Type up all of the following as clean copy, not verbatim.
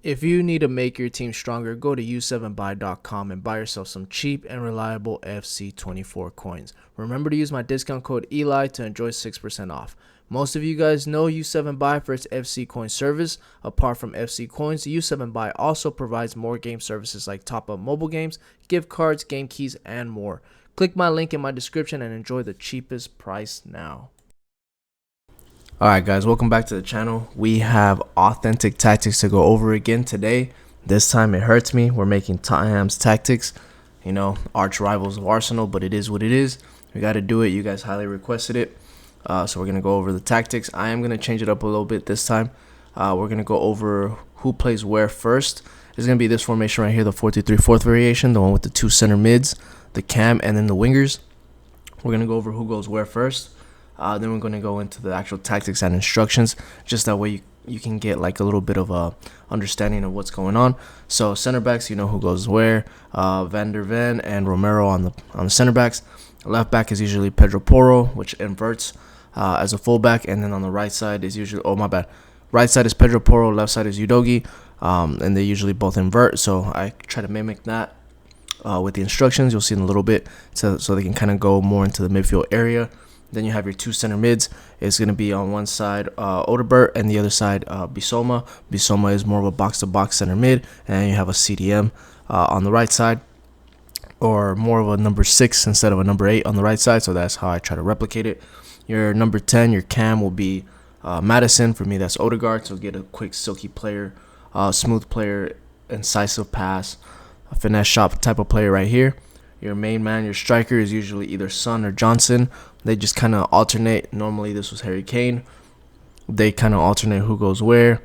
If you need to make your team stronger, go to u7buy.com and buy yourself some cheap and reliable FC24 coins. Remember to use my discount code ELI to enjoy 6% off. Most of you guys know U7Buy for its FC coin service. Apart from FC coins, U7Buy also provides more game services like top-up mobile games, gift cards, game keys, and more. Click my link in my description and enjoy the cheapest price now. Alright guys, welcome back to the channel. We have authentic tactics to go over again today. This time it hurts me. We're making Tottenham's tactics. You know, arch rivals of Arsenal, but it is what it is. We got to do it. You guys highly requested it. So we're going to go over the tactics. I am going to change it up a little bit this time. We're going to go over who plays where first. It's going to be this formation right here, the 4-2-3-4 variation, the one with the two center mids, the cam, and then the wingers. We're going to go over who goes where first. Then we're going to go into the actual tactics and instructions, just that way you can get like a little bit of a understanding of what's going on. So center backs, you know who goes where. Van der Ven and Romero on the center backs. Left back is usually Pedro Porro, which inverts as a fullback, and then on the right side is usually right side is Pedro Porro, left side is Udogi, and they usually both invert. So I try to mimic that with the instructions. You'll see in a little bit, so they can kind of go more into the midfield area. Then you have your two center mids. It's going to be on one side Odegaard and the other side Bissouma. Bissouma is more of a box-to-box center mid. And you have a CDM on the right side, or more of a number 6 instead of a number 8 on the right side. So that's how I try to replicate it. Your number 10, your cam, will be Madison. For me, that's Odegaard. So get a quick, silky player, smooth player, incisive pass, a finesse shot type of player right here. Your main man, your striker, is usually either Son or Johnson. They just kind of alternate. Normally, this was Harry Kane. They kind of alternate who goes where.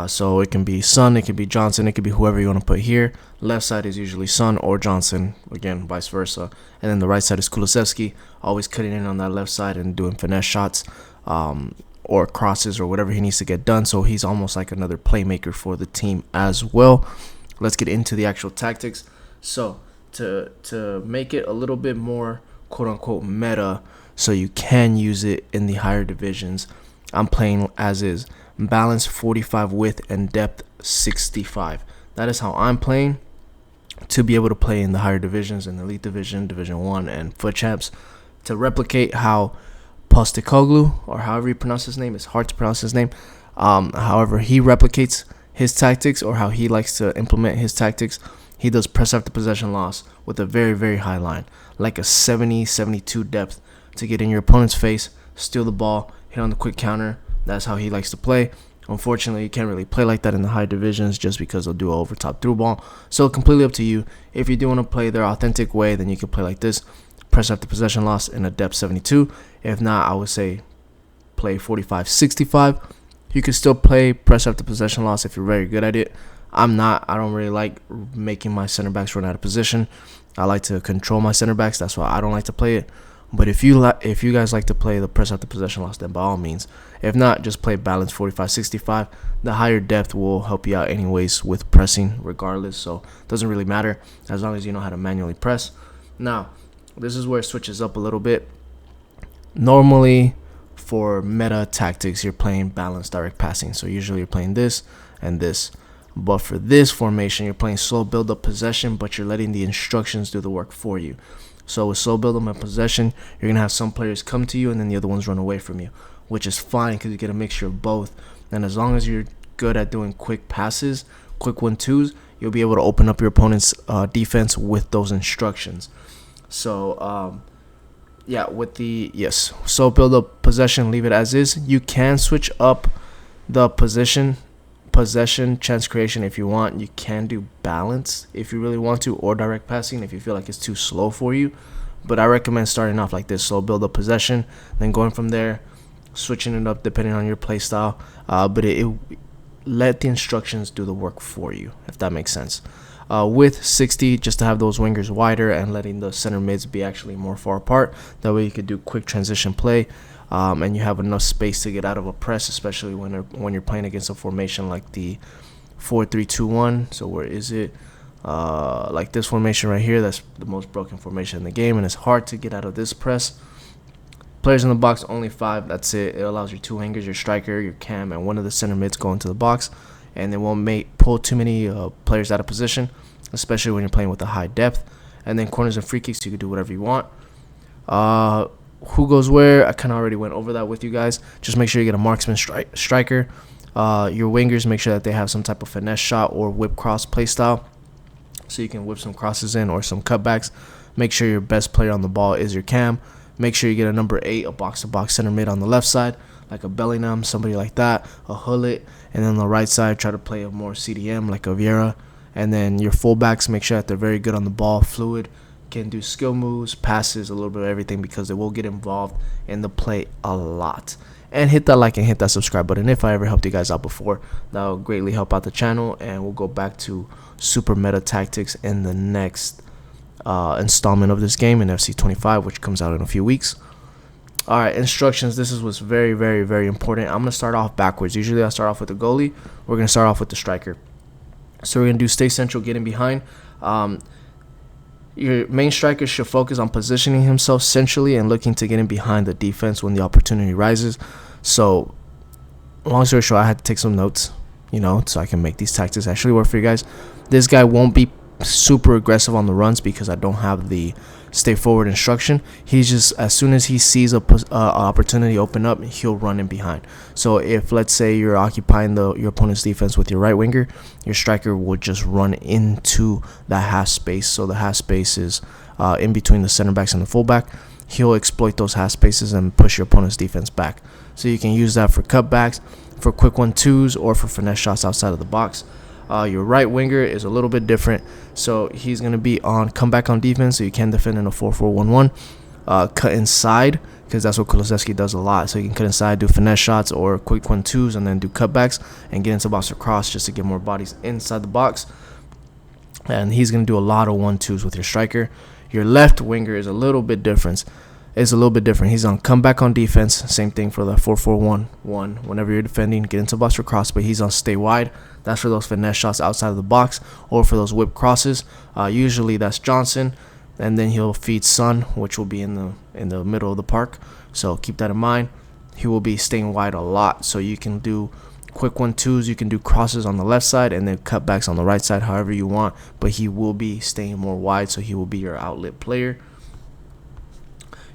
So it can be Son, it can be Johnson, it could be whoever you want to put here. Left side is usually Son or Johnson. Again, vice versa. And then the right side is Kulusevski, always cutting in on that left side and doing finesse shots or crosses or whatever he needs to get done. So he's almost like another playmaker for the team as well. Let's get into the actual tactics. So to make it a little bit more quote-unquote meta, so you can use it in the higher divisions, I'm playing as is, balance 45 width and depth 65. That is how I'm playing to be able to play in the higher divisions, in the elite division, division 1, and foot champs, to replicate how Postecoglou, or however you pronounce his name, it's hard to pronounce his name, however he replicates his tactics, or how he likes to implement his tactics. He does press after possession loss with a very, very high line, like a 70, 72 depth, to get in your opponent's face, steal the ball, hit on the quick counter. That's how he likes to play. Unfortunately, you can't really play like that in the high divisions just because they'll do an over top through ball. So completely up to you. If you do want to play their authentic way, then you can play like this. Press after possession loss in a depth 72. If not, I would say play 45-65. You can still play press after possession loss if you're very good at it. I'm not. I don't really like making my center backs run out of position. I like to control my center backs. That's why I don't like to play it. But if you guys like to play the press after possession loss, then by all means. If not, just play balance 45-65. The higher depth will help you out anyways with pressing regardless. So it doesn't really matter as long as you know how to manually press. Now, this is where it switches up a little bit. Normally, for meta tactics, you're playing balanced direct passing. So usually you're playing this and this. But for this formation, you're playing slow build-up possession, but you're letting the instructions do the work for you. So with slow build-up and possession, you're going to have some players come to you and then the other ones run away from you, which is fine because you get a mixture of both. And as long as you're good at doing quick passes, quick 1-2s, you'll be able to open up your opponent's defense with those instructions. So, yeah, with the, slow build-up possession, leave it as is. You can switch up the possession chance creation if you want. You can do balance if you really want to, or direct passing if you feel like it's too slow for you. But I recommend starting off like this: slow build up possession, then going from there, switching it up depending on your play style. But it let the instructions do the work for you, if that makes sense. With 60, just to have those wingers wider and letting the center mids be actually more far apart. That way you could do quick transition play. And you have enough space to get out of a press, especially when you're playing against a formation like the 4-3-2-1. So where is it? Like this formation right here, that's the most broken formation in the game, and it's hard to get out of this press. Players in the box, only 5. That's it. It allows your 2 hangers, your striker, your cam, and one of the center mids go into the box. and it won't pull too many players out of position, especially when you're playing with a high depth. And then corners and free kicks, you can do whatever you want. Who goes where? I kind of already went over that with you guys. Just make sure you get a marksman striker. Your wingers, make sure that they have some type of finesse shot or whip cross play style, so you can whip some crosses in or some cutbacks. Make sure your best player on the ball is your cam. Make sure you get a number 8, a box-to-box center mid on the left side, like a Bellingham, somebody like that, a Hullet. And then on the right side, try to play a more CDM, like a Vieira. And then your fullbacks, make sure that they're very good on the ball, fluid, can do skill moves, passes, a little bit of everything, because they will get involved in the play a lot. And hit that like and hit that subscribe button if I ever helped you guys out before. That will greatly help out the channel, and we'll go back to super meta tactics in the next installment of this game in FC 25, which comes out in a few weeks. All right, instructions. This is what's very, very, very important. I'm going to start off backwards. Usually I start off with the goalie. We're going to start off with the striker. So we're going to do stay central, getting behind. Your main striker should focus on positioning himself centrally and looking to get in behind the defense when the opportunity rises. So long story short, I had to take some notes, so I can make these tactics actually work for you guys. This guy won't be super aggressive on the runs because I don't have the stay forward instruction. He's just, as soon as he sees a opportunity open up, he'll run in behind. So if, let's say, you're occupying your opponent's defense with your right winger, your striker will just run into that half space. So the half space is in between the center backs and the fullback. He'll exploit those half spaces and push your opponent's defense back. So you can use that for cutbacks, for quick 1-2s, or for finesse shots outside of the box. Your right winger is a little bit different, so he's going to be on comeback on defense, so you can defend in a 4-4-1-1. Cut inside, because that's what Kulusevski does a lot. So you can cut inside, do finesse shots or quick 1-2s, and then do cutbacks and get into box or cross just to get more bodies inside the box. And he's going to do a lot of 1-2s with your striker. Your left winger is a little bit different. He's on comeback on defense. Same thing for the 4-4-1-1. Whenever you're defending, get into box or cross, but he's on stay wide. That's for those finesse shots outside of the box or for those whip crosses. Usually that's Johnson, and then he'll feed Son, which will be in the middle of the park. So keep that in mind. He will be staying wide a lot. So you can do quick 1-2s, you can do crosses on the left side and then cutbacks on the right side, however you want. But he will be staying more wide, so he will be your outlet player.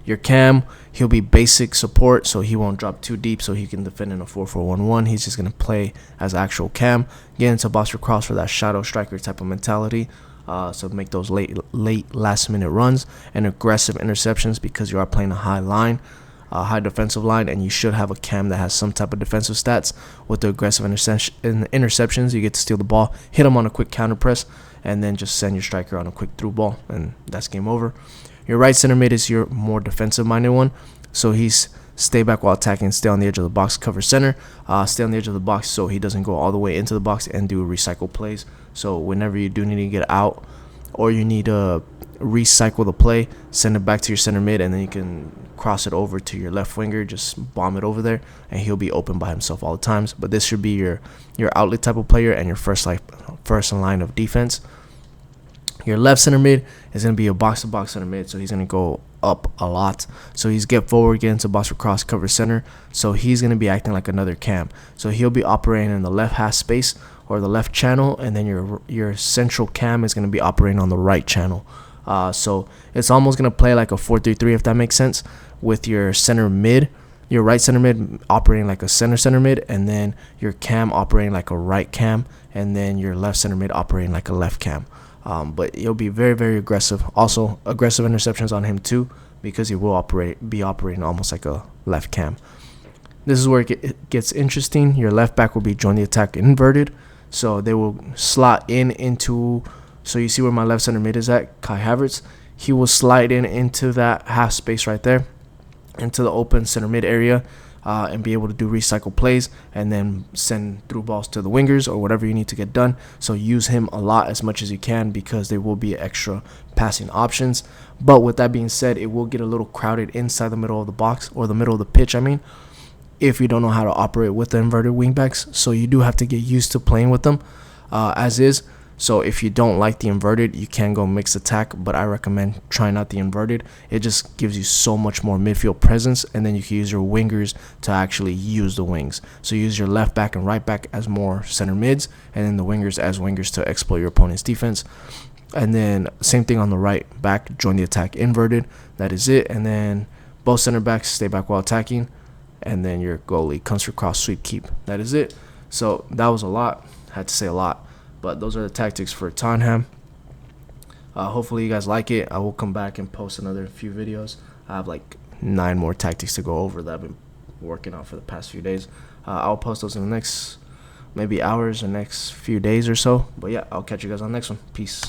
Your cam, he'll be basic support, so he won't drop too deep, so he can defend in a 4-4-1-1. He's just going to play as actual cam. Get into box or cross for that shadow striker type of mentality. So make those late last minute runs and aggressive interceptions, because you are playing a high line, high defensive line, and you should have a cam that has some type of defensive stats. With the aggressive interceptions, you get to steal the ball, hit him on a quick counter press, and then just send your striker on a quick through ball, and that's game over. Your right center mid is your more defensive-minded one, so he's stay back while attacking, stay on the edge of the box, cover center, stay on the edge of the box so he doesn't go all the way into the box, and do recycle plays. So whenever you do need to get out or you need to recycle the play, send it back to your center mid, and then you can cross it over to your left winger, just bomb it over there, and he'll be open by himself all the times. But this should be your outlet type of player and your first line of defense. Your left center mid is going to be a box-to-box center mid, so he's going to go up a lot. So he's get forward, get into box or cross, cover center. So he's going to be acting like another cam. So he'll be operating in the left half space or the left channel, and then your central cam is going to be operating on the right channel. So it's almost going to play like a 4-3-3, if that makes sense, with your center mid, your right center mid operating like a center mid, and then your cam operating like a right cam, and then your left center mid operating like a left cam. But he'll be very, very aggressive. Also, aggressive interceptions on him too, because he will be operating almost like a left cam. This is where it gets interesting. Your left back will be join the attack inverted, so they will slot into. So you see where my left center mid is at, Kai Havertz. He will slide into that half space right there, into the open center mid area, and be able to do recycle plays and then send through balls to the wingers or whatever you need to get done. So use him a lot, as much as you can, because there will be extra passing options. But with that being said, it will get a little crowded inside the middle of the box, or the middle of the pitch, if you don't know how to operate with the inverted wingbacks. So you do have to get used to playing with them as is. So if you don't like the inverted, you can go mixed attack, but I recommend trying out the inverted. It just gives you so much more midfield presence, and then you can use your wingers to actually use the wings. So use your left back and right back as more center mids, and then the wingers as wingers to exploit your opponent's defense. And then same thing on the right back, join the attack inverted. That is it. And then both center backs stay back while attacking, and then your goalie comes for cross, sweep, keep. That is it. So that was a lot. Had to say a lot. But those are the tactics for Tottenham. Hopefully you guys like it. I will come back and post another few videos. I have like 9 more tactics to go over that I've been working on for the past few days. I'll post those in the next maybe hours or next few days or so. But yeah, I'll catch you guys on the next one. Peace.